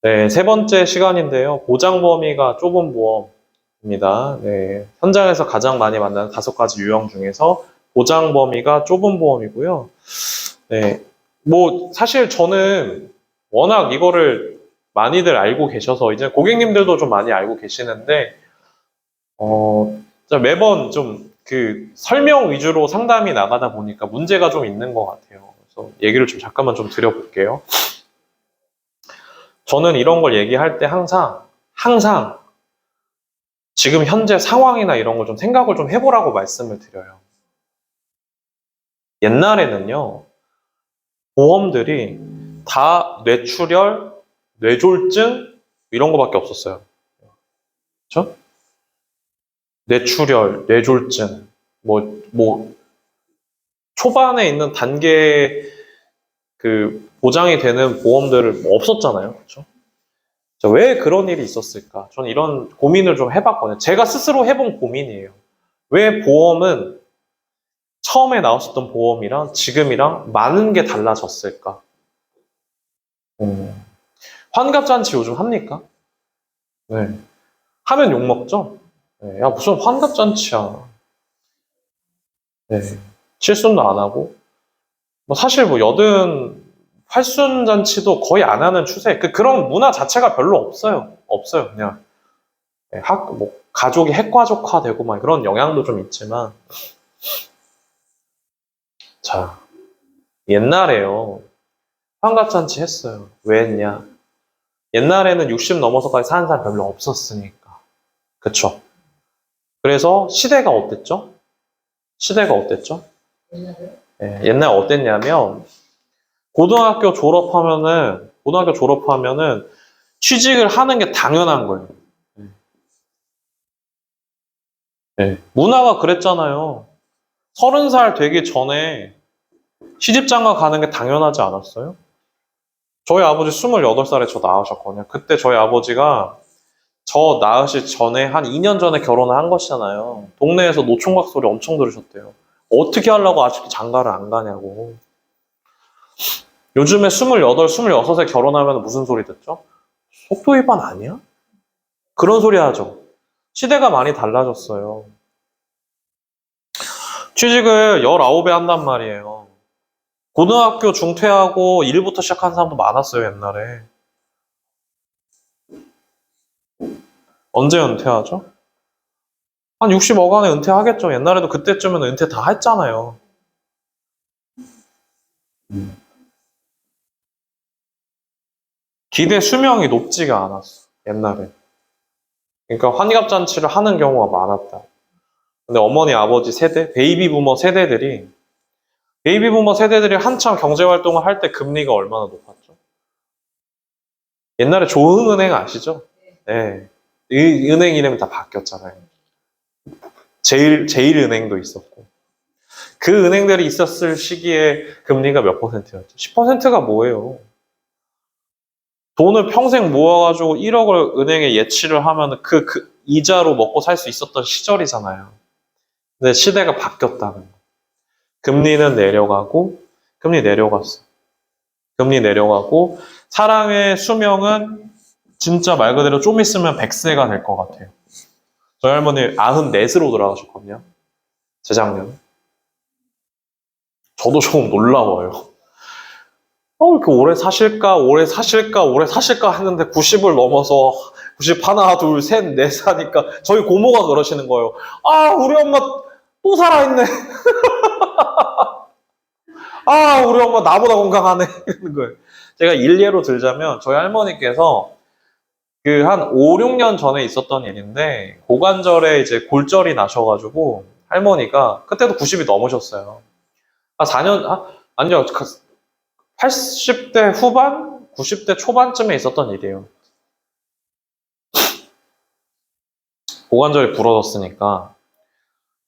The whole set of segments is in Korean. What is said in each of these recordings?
네, 세 번째 시간인데요. 보장 범위가 좁은 보험입니다. 네, 현장에서 가장 많이 만나는 5가지 유형 중에서 보장 범위가 좁은 보험이고요. 네, 뭐 사실 저는 워낙 이거를 많이들 알고 계셔서 이제 고객님들도 좀 많이 알고 계시는데 진짜 매번 좀 그 설명 위주로 상담이 나가다 보니까 문제가 좀 있는 것 같아요. 그래서 얘기를 좀 잠깐만 좀 드려볼게요. 저는 이런 걸 얘기할 때 항상 지금 현재 상황이나 이런 걸 좀 생각을 좀 해보라고 말씀을 드려요. 옛날에는요, 보험들이 다 뇌출혈, 뇌졸중 이런 거밖에 없었어요. 그렇죠? 뇌출혈, 뇌졸중, 뭐 초반에 있는 단계 그 보장이 되는 보험들을 뭐 없었잖아요. 그렇죠? 왜 그런 일이 있었을까? 저는 이런 고민을 좀 해봤거든요. 제가 스스로 해본 고민이에요. 왜 보험은 처음에 나왔었던 보험이랑 지금이랑 많은 게 달라졌을까? 음, 환갑잔치 요즘 합니까? 네. 하면 욕먹죠? 네. 야, 무슨 환갑잔치야. 네. 칠순도 안 하고. 뭐 사실 뭐 여든 팔순잔치도 거의 안 하는 추세. 그런 문화 자체가 별로 없어요. 없어요. 그냥. 네, 가족이 핵가족화되고 막 그런 영향도 좀 있지만. 자, 옛날에요. 환갑잔치 했어요. 왜 했냐? 옛날에는 60 넘어서까지 사는 사람 별로 없었으니까. 그쵸? 그래서 시대가 어땠죠? 시대가 어땠죠? 예, 옛날 어땠냐면, 고등학교 졸업하면은 취직을 하는 게 당연한 거예요. 예, 문화가 그랬잖아요. 30살 되기 전에 시집장가 가는 게 당연하지 않았어요? 저희 아버지 28살에 저 낳으셨거든요. 그때 저희 아버지가 저 낳으실 전에 한 2년 전에 결혼을 한 것이잖아요. 동네에서 노총각 소리 엄청 들으셨대요. 어떻게 하려고 아직 장가를 안 가냐고. 요즘에 28, 26에 결혼하면 무슨 소리 듣죠? 속도 위반 아니야? 그런 소리 하죠. 시대가 많이 달라졌어요. 취직을 19에 한단 말이에요. 고등학교 중퇴하고 일부터 시작한 사람도 많았어요, 옛날에. 언제 은퇴하죠? 한 60어간에 은퇴하겠죠. 옛날에도 그때쯤은 은퇴 다 했잖아요. 기대 수명이 높지가 않았어, 옛날에. 그러니까 환갑잔치를 하는 경우가 많았다. 근데 어머니, 아버지 세대, 베이비 부머 세대들이 한참 경제 활동을 할 때 금리가 얼마나 높았죠? 옛날에 조흥은행 아시죠? 네. 은행 이름이 다 바뀌었잖아요. 제일은행도 있었고. 그 은행들이 있었을 시기에 금리가 몇 퍼센트였죠? 10%가 뭐예요? 돈을 평생 모아가지고 1억을 은행에 예치를 하면 그 이자로 먹고 살 수 있었던 시절이잖아요. 근데 시대가 바뀌었다는 거. 금리는 내려가고, 금리 내려갔어. 금리 내려가고, 사람의 수명은 진짜 말 그대로 좀 있으면 100세가 될 것 같아요. 저희 할머니 94세로 돌아가셨거든요. 재작년. 저도 조금 놀라워요. 이렇게 오래 사실까 했는데 90을 넘어서 90 하나, 둘, 셋, 넷 사니까 저희 고모가 그러시는 거예요. 아, 우리 엄마 또 살아있네. 아, 우리 엄마 나보다 건강하네. 이러는 거예요. 제가 일례로 들자면 저희 할머니께서 그 한 5, 6년 전에 있었던 일인데 고관절에 이제 골절이 나셔가지고 할머니가 그때도 90이 넘으셨어요. 한 4년, 아니요. 80대 후반, 90대 초반쯤에 있었던 일이에요. 고관절이 부러졌으니까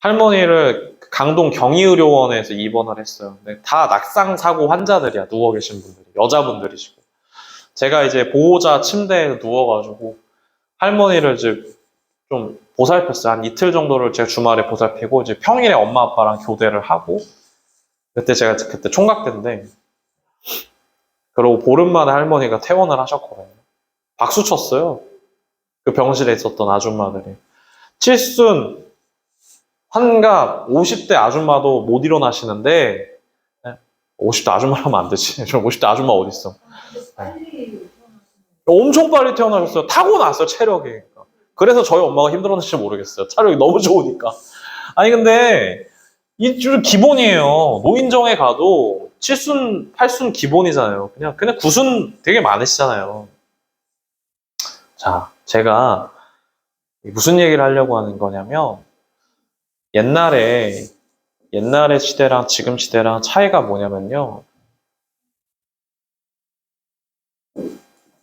할머니를 강동 경희의료원에서 입원을 했어요. 근데 다 낙상 사고 환자들이야. 누워 계신 분들이 여자분들이시고 제가 이제 보호자 침대에 누워가지고 할머니를 이제 좀 보살폈어요. 한 이틀 정도를 제가 주말에 보살피고 이제 평일에 엄마 아빠랑 교대를 하고 그때 제가 그때 총각 때인데 그러고 보름 만에 할머니가 퇴원을 하셨거든요. 박수 쳤어요. 그 병실에 있었던 아줌마들이. 칠순, 환갑, 50대 아줌마도 못 일어나시는데, 50대 아줌마라면 안 되지. 저 50대 아줌마 어딨어. 엄청 빨리 태어나셨어요. 타고났어요, 체력이. 그래서 저희 엄마가 힘들었는지 모르겠어요. 체력이 너무 좋으니까. 아니, 근데, 이 줄 기본이에요. 노인정에 가도 7순, 8순 기본이잖아요. 그냥 9순 되게 많으시잖아요. 자, 제가 무슨 얘기를 하려고 하는 거냐면, 옛날의 시대랑 지금 시대랑 차이가 뭐냐면요.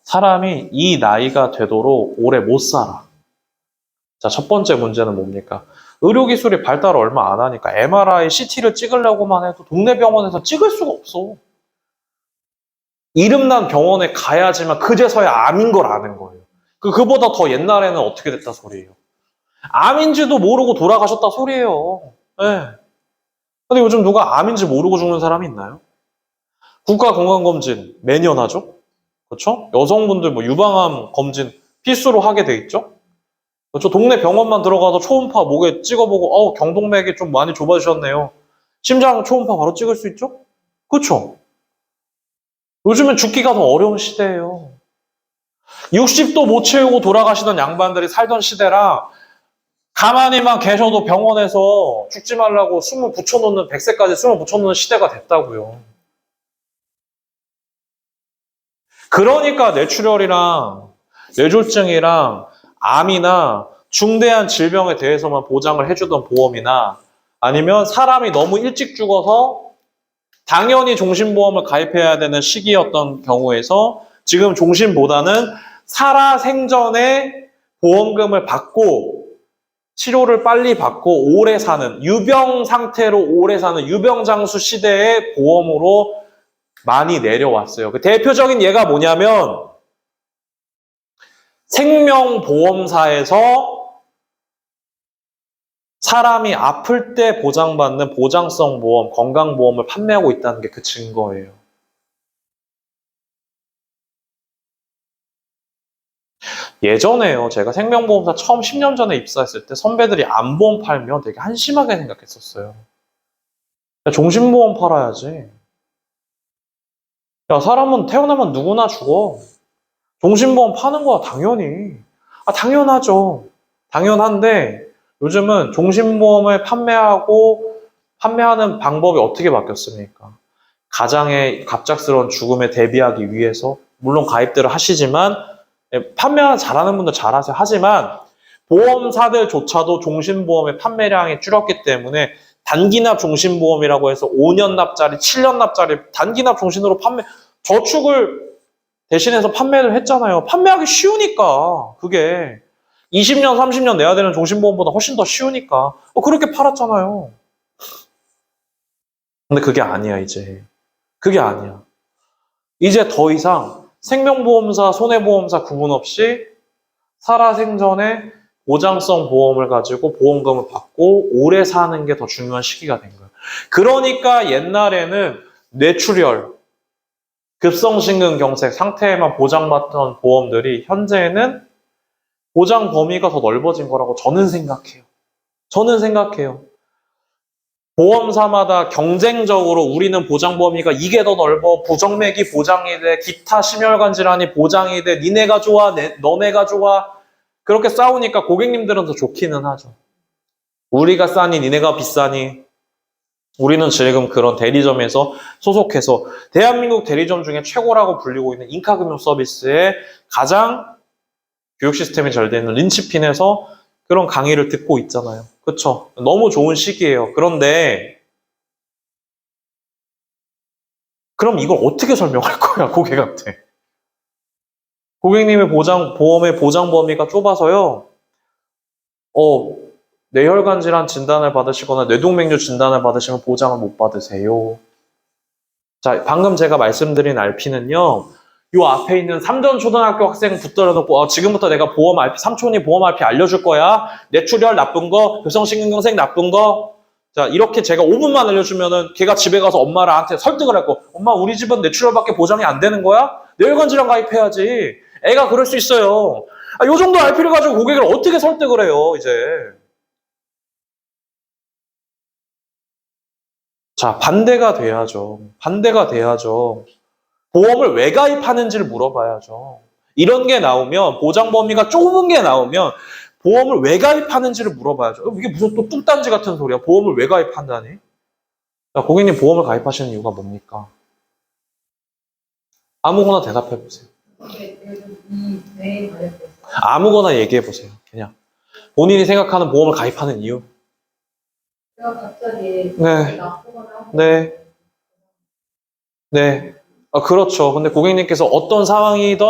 사람이 이 나이가 되도록 오래 못 살아. 자, 첫 번째 문제는 뭡니까? 의료기술이 발달 얼마 안 하니까 MRI, CT를 찍으려고만 해도 동네 병원에서 찍을 수가 없어. 이름난 병원에 가야지만 그제서야 암인 걸 아는 거예요. 그보다 더 옛날에는 어떻게 됐다 소리예요. 암인지도 모르고 돌아가셨다 소리예요. 네. 근데 요즘 누가 암인지 모르고 죽는 사람이 있나요? 국가건강검진 매년 하죠? 그렇죠? 여성분들 뭐 유방암 검진 필수로 하게 돼 있죠? 그렇죠? 동네 병원만 들어가서 초음파 목에 찍어보고 경동맥이 좀 많이 좁아지셨네요. 심장 초음파 바로 찍을 수 있죠? 그렇죠? 요즘엔 죽기가 더 어려운 시대예요. 60도 못 채우고 돌아가시던 양반들이 살던 시대라 가만히만 계셔도 병원에서 죽지 말라고 숨을 붙여놓는 100세까지 숨을 붙여놓는 시대가 됐다고요. 그러니까 뇌출혈이랑 뇌졸중이랑 암이나 중대한 질병에 대해서만 보장을 해주던 보험이나 아니면 사람이 너무 일찍 죽어서 당연히 종신보험을 가입해야 되는 시기였던 경우에서 지금 종신보다는 살아생전에 보험금을 받고 치료를 빨리 받고 오래 사는 유병 상태로 오래 사는 유병장수 시대의 보험으로 많이 내려왔어요. 그 대표적인 예가 뭐냐면 생명보험사에서 사람이 아플 때 보장받는 보장성 보험, 건강보험을 판매하고 있다는 게 그 증거예요. 예전에요. 제가 생명보험사 처음 10년 전에 입사했을 때 선배들이 암보험 팔면 되게 한심하게 생각했었어요. 야, 종신보험 팔아야지. 야, 사람은 태어나면 누구나 죽어. 종신보험 파는 거야, 당연히. 당연하죠. 당연한데 요즘은 종신보험을 판매하는 방법이 어떻게 바뀌었습니까? 가장의 갑작스러운 죽음에 대비하기 위해서 물론 가입들을 하시지만 판매 잘하는 분들 잘하세요. 하지만 보험사들조차도 종신보험의 판매량이 줄었기 때문에 단기납 종신보험이라고 해서 5년 납짜리, 7년 납짜리 단기납 종신으로 저축을 대신해서 판매를 했잖아요. 판매하기 쉬우니까 그게 20년, 30년 내야 되는 종신보험보다 훨씬 더 쉬우니까 그렇게 팔았잖아요. 근데 그게 아니야, 이제. 그게 아니야. 이제 더 이상 생명보험사, 손해보험사 구분 없이 살아생전에 보장성 보험을 가지고 보험금을 받고 오래 사는 게 더 중요한 시기가 된 거예요. 그러니까 옛날에는 뇌출혈, 급성심근경색 상태에만 보장받던 보험들이 현재는 보장 범위가 더 넓어진 거라고 저는 생각해요. 보험사마다 경쟁적으로 우리는 보장 범위가 이게 더 넓어, 부정맥이 보장이 돼, 기타 심혈관 질환이 보장이 돼, 니네가 좋아, 너네가 좋아. 그렇게 싸우니까 고객님들은 더 좋기는 하죠. 우리가 싸니 니네가 비싸니. 우리는 지금 그런 대리점에서 소속해서 대한민국 대리점 중에 최고라고 불리고 있는 인카금융 서비스의 가장 교육 시스템이 잘 되는 린치핀에서 그런 강의를 듣고 있잖아요. 그렇죠? 너무 좋은 시기예요. 그런데 그럼 이걸 어떻게 설명할 거야, 고객한테? 고객님의 보험의 보장 범위가 좁아서요. 뇌혈관 질환 진단을 받으시거나 뇌동맥류 진단을 받으시면 보장을 못 받으세요. 자, 방금 제가 말씀드린 RP는요. 요 앞에 있는 삼전초등학교 학생 붙들어놓고 지금부터 내가 보험 RP, 삼촌이 보험 RP 알려줄 거야. 뇌출혈 나쁜 거, 급성심근경색 나쁜 거. 자, 이렇게 제가 5분만 알려주면은 걔가 집에 가서 엄마한테 설득을 했고 엄마 우리 집은 뇌출혈밖에 보장이 안 되는 거야? 뇌혈관 질환 가입해야지. 애가 그럴 수 있어요. 요 정도 RP를 가지고 고객을 어떻게 설득을 해요, 이제. 자, 반대가 돼야죠. 반대가 돼야죠. 보험을 왜 가입하는지를 물어봐야죠. 이런 게 나오면, 보장 범위가 좁은 게 나오면, 보험을 왜 가입하는지를 물어봐야죠. 이게 무슨 또 뚱딴지 같은 소리야. 보험을 왜 가입한다니? 자, 고객님 보험을 가입하시는 이유가 뭡니까? 아무거나 대답해 보세요. 아무거나 얘기해 보세요. 그냥. 본인이 생각하는 보험을 가입하는 이유. 제가 갑자기 네. 나쁘거나 네. 네. 그렇죠. 근데 고객님께서 어떤 상황이든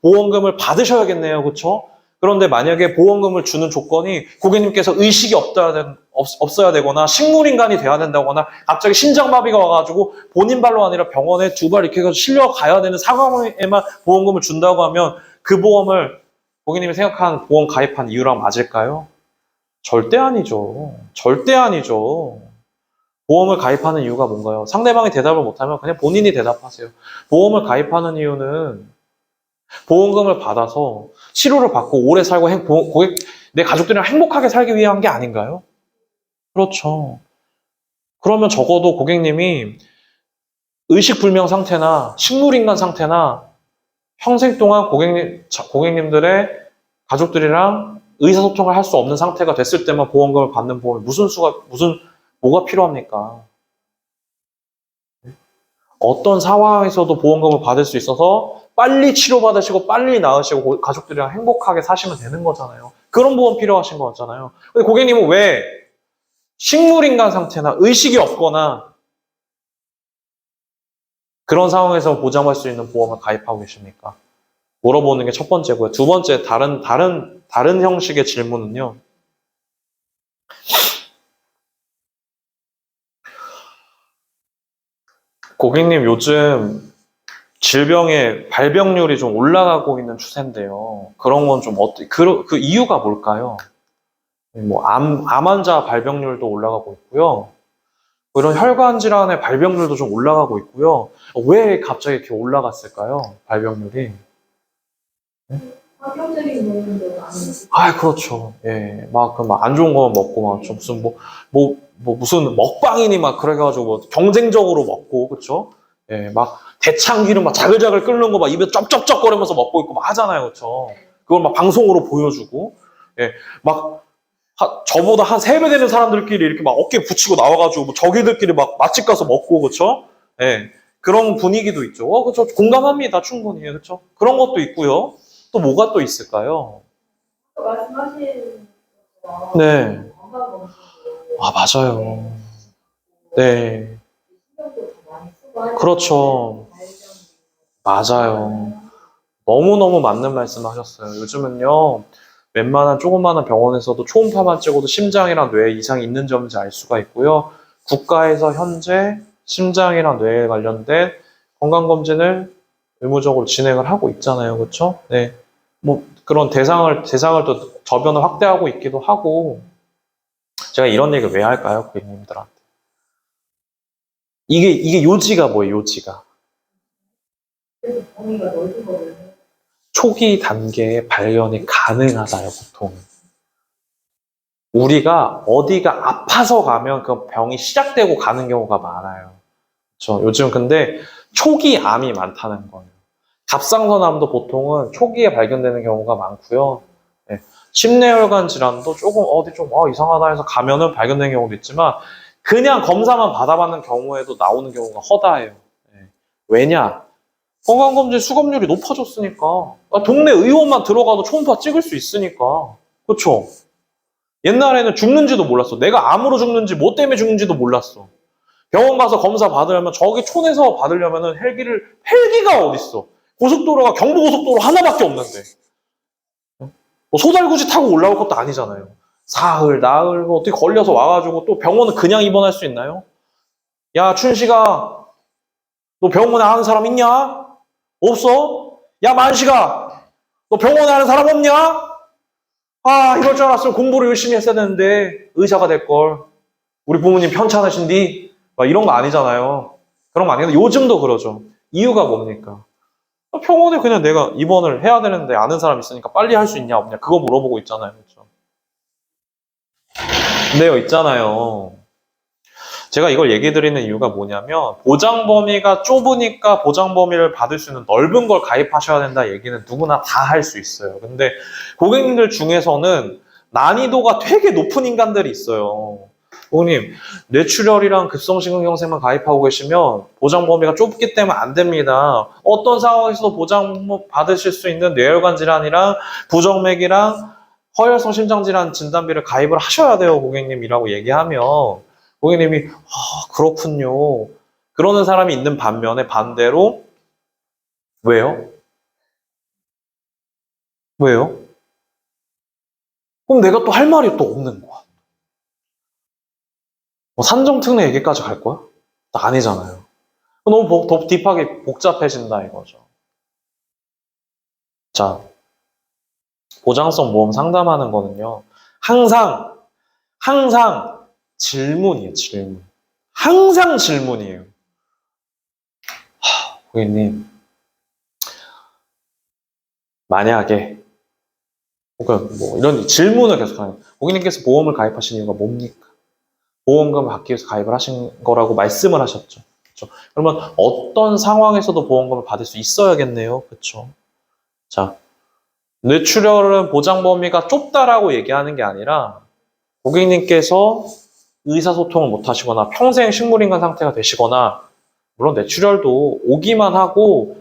보험금을 받으셔야겠네요. 그렇죠? 그런데 만약에 보험금을 주는 조건이 고객님께서 의식이 없어야 되거나 식물인간이 돼야 된다거나 갑자기 심장마비가 와가지고 본인 발로 아니라 병원에 두 발 이렇게 해서 실려가야 되는 상황에만 보험금을 준다고 하면 그 보험을 고객님이 생각한 보험 가입한 이유랑 맞을까요? 절대 아니죠. 절대 아니죠. 보험을 가입하는 이유가 뭔가요? 상대방이 대답을 못하면 그냥 본인이 대답하세요. 보험을 가입하는 이유는 보험금을 받아서 치료를 받고 오래 살고 내 가족들이랑 행복하게 살기 위한 게 아닌가요? 그렇죠. 그러면 적어도 고객님이 의식불명 상태나 식물인간 상태나 평생 동안 고객님들의 가족들이랑 의사소통을 할 수 없는 상태가 됐을 때만 보험금을 받는 보험이 뭐가 필요합니까? 어떤 상황에서도 보험금을 받을 수 있어서 빨리 치료받으시고 빨리 나으시고 가족들이랑 행복하게 사시면 되는 거잖아요. 그런 보험 필요하신 거잖아요. 근데 고객님은 왜 식물인간 상태나 의식이 없거나 그런 상황에서 보장할 수 있는 보험을 가입하고 계십니까? 물어보는 게 첫 번째고요. 두 번째, 다른 형식의 질문은요. 고객님, 요즘 질병의 발병률이 좀 올라가고 있는 추세인데요. 그런 건 좀 그 이유가 뭘까요? 뭐, 암 환자 발병률도 올라가고 있고요. 이런 혈관 질환의 발병률도 좀 올라가고 있고요. 왜 갑자기 이렇게 올라갔을까요? 발병률이. 환경적인 부분도 많이 그렇죠. 예. 안 좋은 거 먹고, 좀 무슨 먹방이니 막 그래가지고 뭐 경쟁적으로 먹고, 그쵸? 예, 대창기름 자글자글 끓는 거 입에 쩝쩝쩝거리면서 먹고 있고 하잖아요. 그쵸? 그걸 방송으로 보여주고, 예, 저보다 한 3배 되는 사람들끼리 이렇게 어깨에 붙이고 나와가지고 저기들끼리 맛집 가서 먹고, 그쵸? 예, 그런 분위기도 있죠. 그쵸? 공감합니다. 충분히. 그쵸? 그런 것도 있고요. 또 뭐가 또 있을까요? 말씀하신 네. 건강검진도 맞아요. 네. 신경도 더 많이 쓰고 하니까 그렇죠. 맞아요. 너무너무 맞는 말씀 하셨어요. 요즘은요, 웬만한 조그마한 병원에서도 초음파만 찍어도 심장이랑 뇌에 이상이 있는지 없는지 알 수가 있고요. 국가에서 현재 심장이랑 뇌에 관련된 건강검진을 의무적으로 진행을 하고 있잖아요. 그렇죠? 네. 그런 대상을 또 저변을 확대하고 있기도 하고, 제가 이런 얘기를 왜 할까요? 고객님들한테. 이게 요지가 뭐예요, 요지가? 그래서 범위가 넓은 거를 초기 단계에 발견이 가능하다요, 보통. 우리가 어디가 아파서 가면 그 병이 시작되고 가는 경우가 많아요. 그렇죠? 요즘 근데 초기 암이 많다는 거예요. 갑상선암도 보통은 초기에 발견되는 경우가 많고요. 네. 심내혈관 질환도 조금 어디 좀 이상하다 해서 가면은 발견되는 경우도 있지만 그냥 검사만 받아봤는 경우에도 나오는 경우가 허다해요. 네. 왜냐? 건강검진 수검률이 높아졌으니까. 동네 의원만 들어가도 초음파 찍을 수 있으니까. 그렇죠? 옛날에는 죽는지도 몰랐어. 내가 암으로 죽는지 뭐 때문에 죽는지도 몰랐어. 병원 가서 검사 받으려면 저기 촌에서 받으려면은 헬기가 어딨어. 고속도로가 경부고속도로 하나밖에 없는데. 소달구지 타고 올라올 것도 아니잖아요. 사흘, 나흘, 어떻게 걸려서 와가지고 또 병원은 그냥 입원할 수 있나요? 야, 춘식아, 너 병원에 아는 사람 있냐? 없어? 야, 만식아, 너 병원에 아는 사람 없냐? 이럴 줄 알았으면 공부를 열심히 했어야 되는데, 의사가 될걸. 우리 부모님 편찮으신디? 이런 거 아니잖아요. 그런 거 아니에요. 요즘도 그러죠. 이유가 뭡니까? 병원에 그냥 내가 입원을 해야 되는데 아는 사람 있으니까 빨리 할 수 있냐 없냐 그거 물어보고 있잖아요. 그렇죠? 근데요, 있잖아요. 제가 이걸 얘기 드리는 이유가 뭐냐면 보장 범위가 좁으니까 보장 범위를 받을 수 있는 넓은 걸 가입하셔야 된다 얘기는 누구나 다 할 수 있어요. 근데 고객님들 중에서는 난이도가 되게 높은 인간들이 있어요. 고객님, 뇌출혈이랑 급성심근경색만 가입하고 계시면 보장 범위가 좁기 때문에 안 됩니다. 어떤 상황에서도 보장 받으실 수 있는 뇌혈관 질환이랑 부정맥이랑 허혈성 심장질환 진단비를 가입을 하셔야 돼요, 고객님이라고 얘기하면 고객님이 그렇군요. 그러는 사람이 있는 반면에 반대로 왜요? 왜요? 그럼 내가 또 할 말이 또 없는 거야. 뭐 산정특례 얘기까지 갈 거야? 아니잖아요. 너무 더 딥하게 복잡해진다 이거죠. 자, 보장성 보험 상담하는 거는요. 항상 질문이에요, 질문. 항상 질문이에요. 고객님, 만약에 혹은 뭐 이런 질문을 계속하는 고객님께서 보험을 가입하신 이유가 뭡니까? 보험금을 받기 위해서 가입을 하신 거라고 말씀을 하셨죠. 그렇죠? 그러면 어떤 상황에서도 보험금을 받을 수 있어야겠네요. 그렇죠? 자, 뇌출혈은 보장 범위가 좁다라고 얘기하는 게 아니라 고객님께서 의사소통을 못 하시거나 평생 식물인간 상태가 되시거나 물론 뇌출혈도 오기만 하고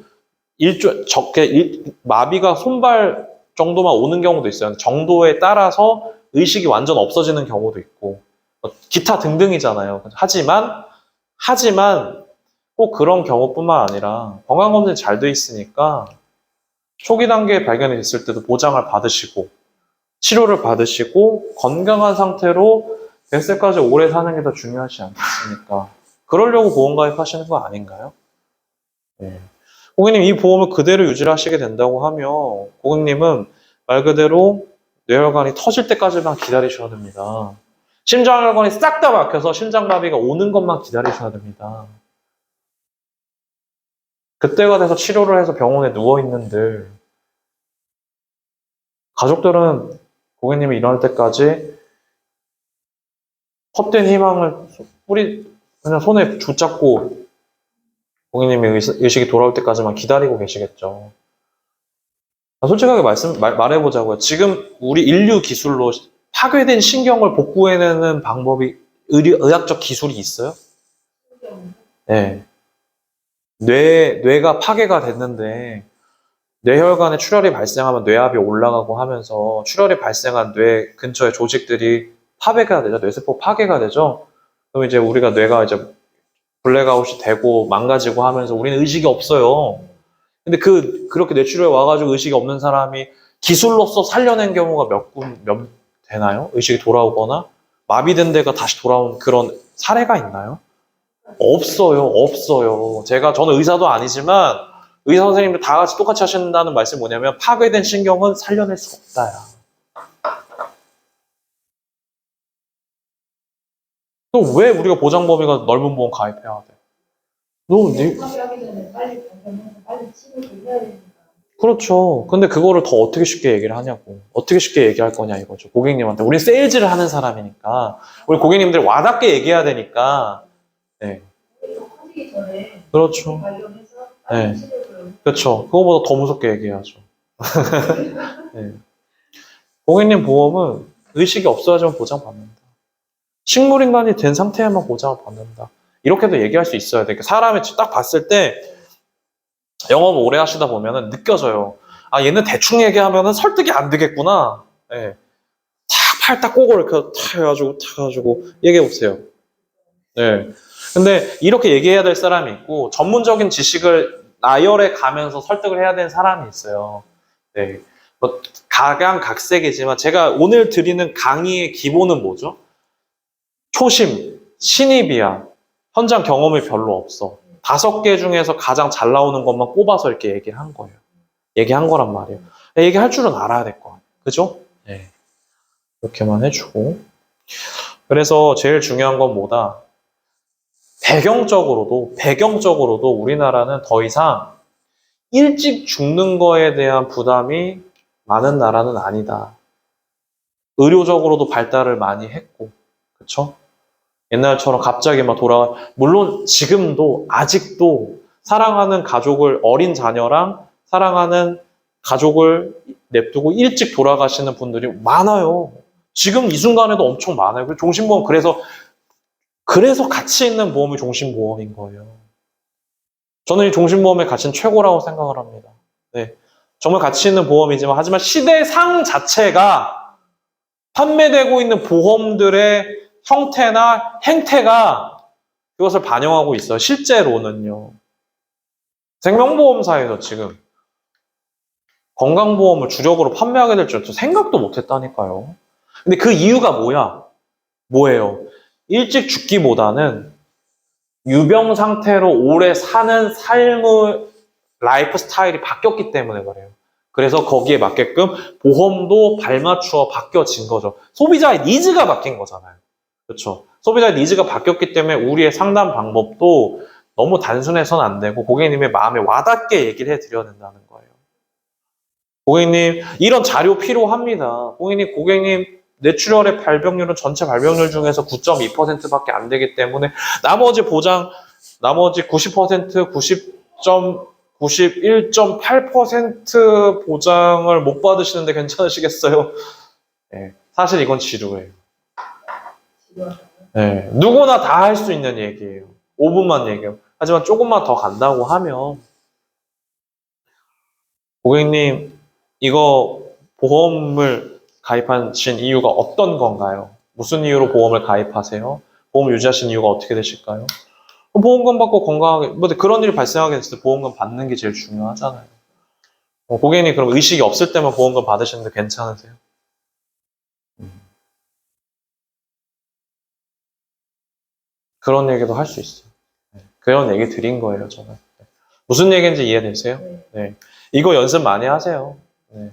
마비가 손발 정도만 오는 경우도 있어요. 정도에 따라서 의식이 완전 없어지는 경우도 있고 기타 등등이잖아요. 하지만 꼭 그런 경우뿐만 아니라 건강검진이 잘 돼 있으니까 초기 단계에 발견이 됐을 때도 보장을 받으시고 치료를 받으시고 건강한 상태로 100세까지 오래 사는 게 더 중요하지 않겠습니까? 그러려고 보험 가입하시는 거 아닌가요? 네. 고객님 이 보험을 그대로 유지를 하시게 된다고 하면 고객님은 말 그대로 뇌혈관이 터질 때까지만 기다리셔야 됩니다. 심장혈관이 싹 다 막혀서 심장마비가 오는 것만 기다리셔야 됩니다. 그때가 돼서 치료를 해서 병원에 누워있는데 가족들은 고객님이 일어날 때까지 헛된 희망을 그냥 손에 붙잡고 고객님이 의식이 돌아올 때까지만 기다리고 계시겠죠. 솔직하게 말해보자고요. 지금 우리 인류 기술로 파괴된 신경을 복구해내는 방법이 의학적 기술이 있어요? 네. 뇌가 파괴가 됐는데 뇌혈관에 출혈이 발생하면 뇌압이 올라가고 하면서 출혈이 발생한 뇌 근처의 조직들이 파괴가 되죠. 뇌세포 파괴가 되죠. 그럼 이제 우리가 뇌가 이제 블랙아웃이 되고 망가지고 하면서 우리는 의식이 없어요. 근데 그렇게 뇌출혈에 와가지고 의식이 없는 사람이 기술로서 살려낸 경우가 몇 되나요? 의식이 돌아오거나 마비된 데가 다시 돌아온 그런 사례가 있나요? 없어요. 저는 의사도 아니지만 의사 선생님들 다 같이 똑같이 하신다는 말씀이 뭐냐면 파괴된 신경은 살려낼 수 없다야. 또 왜 우리가 보장 범위가 넓은 보험 가입해야 돼? 파괴하기 전에 빨리 발견해서 빨리 치료를 해야 되니까. 그렇죠. 근데 그거를 더 어떻게 쉽게 얘기를 하냐고. 어떻게 쉽게 얘기할 거냐 이거죠. 고객님한테. 우리 세일즈를 하는 사람이니까. 우리 고객님들 와닿게 얘기해야 되니까. 네. 커지기 전에 그렇죠. 발견해서 네. 빨리 치료를. 그렇죠. 그거보다 더 무섭게 얘기해야죠. 네. 고객님 보험은 의식이 없어야지만 보장받는다. 식물인간이 된 상태에만 보장을 받는다. 이렇게도 얘기할 수 있어야 돼. 사람이 딱 봤을 때 영업을 오래 하시다 보면은 느껴져요. 아, 얘는 대충 얘기하면은 설득이 안 되겠구나. 예. 팔 딱 꼬고 이렇게 탁 해가지고 얘기해 보세요. 네. 근데 이렇게 얘기해야 될 사람이 있고 전문적인 지식을 나열해 가면서 설득을 해야 되는 사람이 있어요. 네. 뭐 각양각색이지만 제가 오늘 드리는 강의의 기본은 뭐죠? 초심, 신입이야. 현장 경험이 별로 없어. 5개 중에서 가장 잘 나오는 것만 꼽아서 이렇게 얘기를 한 거예요. 얘기한 거란 말이에요. 얘기할 줄은 알아야 될 거 아니에요. 그죠? 네. 이렇게만 해주고. 그래서 제일 중요한 건 뭐다? 배경적으로도 우리나라는 더 이상 일찍 죽는 거에 대한 부담이 많은 나라는 아니다. 의료적으로도 발달을 많이 했고, 그쵸? 옛날처럼 갑자기 막 물론 지금도 아직도 사랑하는 가족을, 어린 자녀랑 사랑하는 가족을 냅두고 일찍 돌아가시는 분들이 많아요. 지금 이 순간에도 엄청 많아요. 종신보험, 그래서 가치 있는 보험이 종신보험인 거예요. 저는 이 종신보험의 가치는 최고라고 생각을 합니다. 네. 정말 가치 있는 보험이지만, 하지만 시대상 자체가 판매되고 있는 보험들의 형태나 행태가 그것을 반영하고 있어요. 실제로는요. 생명보험사에서 지금 건강보험을 주력으로 판매하게 될 줄 생각도 못했다니까요. 근데 그 이유가 뭐예요? 일찍 죽기보다는 유병 상태로 오래 사는 삶의 라이프 스타일이 바뀌었기 때문에 그래요. 그래서 거기에 맞게끔 보험도 발맞추어 바뀌어진 거죠. 소비자의 니즈가 바뀐 거잖아요. 그렇죠. 소비자의 니즈가 바뀌었기 때문에 우리의 상담 방법도 너무 단순해서는 안 되고 고객님의 마음에 와닿게 얘기를 해드려야 된다는 거예요. 고객님, 이런 자료 필요합니다. 고객님, 뇌출혈의 발병률은 전체 발병률 중에서 9.2%밖에 안 되기 때문에 나머지 90%, 91.8% 보장을 못 받으시는데 괜찮으시겠어요? 네, 사실 이건 지루해요. 네, 누구나 다 할 수 있는 얘기예요. 5분만 얘기해요. 하지만 조금만 더 간다고 하면 고객님, 이거 보험을 가입하신 이유가 어떤 건가요? 무슨 이유로 보험을 가입하세요? 보험 유지하신 이유가 어떻게 되실까요? 보험금 받고 건강하게, 그런 일이 발생하게 됐을 때 보험금 받는 게 제일 중요하잖아요. 고객님 그럼 의식이 없을 때만 보험금 받으시는데 괜찮으세요? 그런 얘기도 할 수 있어요. 네, 그런 얘기 드린 거예요, 저는. 네. 무슨 얘기인지 이해되세요? 네. 이거 연습 많이 하세요. 네.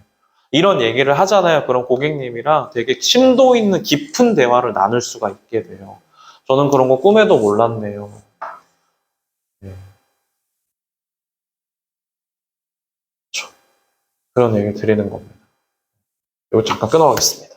이런 얘기를 하잖아요. 그럼 고객님이랑 되게 심도 있는 깊은 대화를 나눌 수가 있게 돼요. 저는 그런 거 꿈에도 몰랐네요. 네. 그런 얘기 드리는 겁니다. 이거 잠깐 끊어가겠습니다.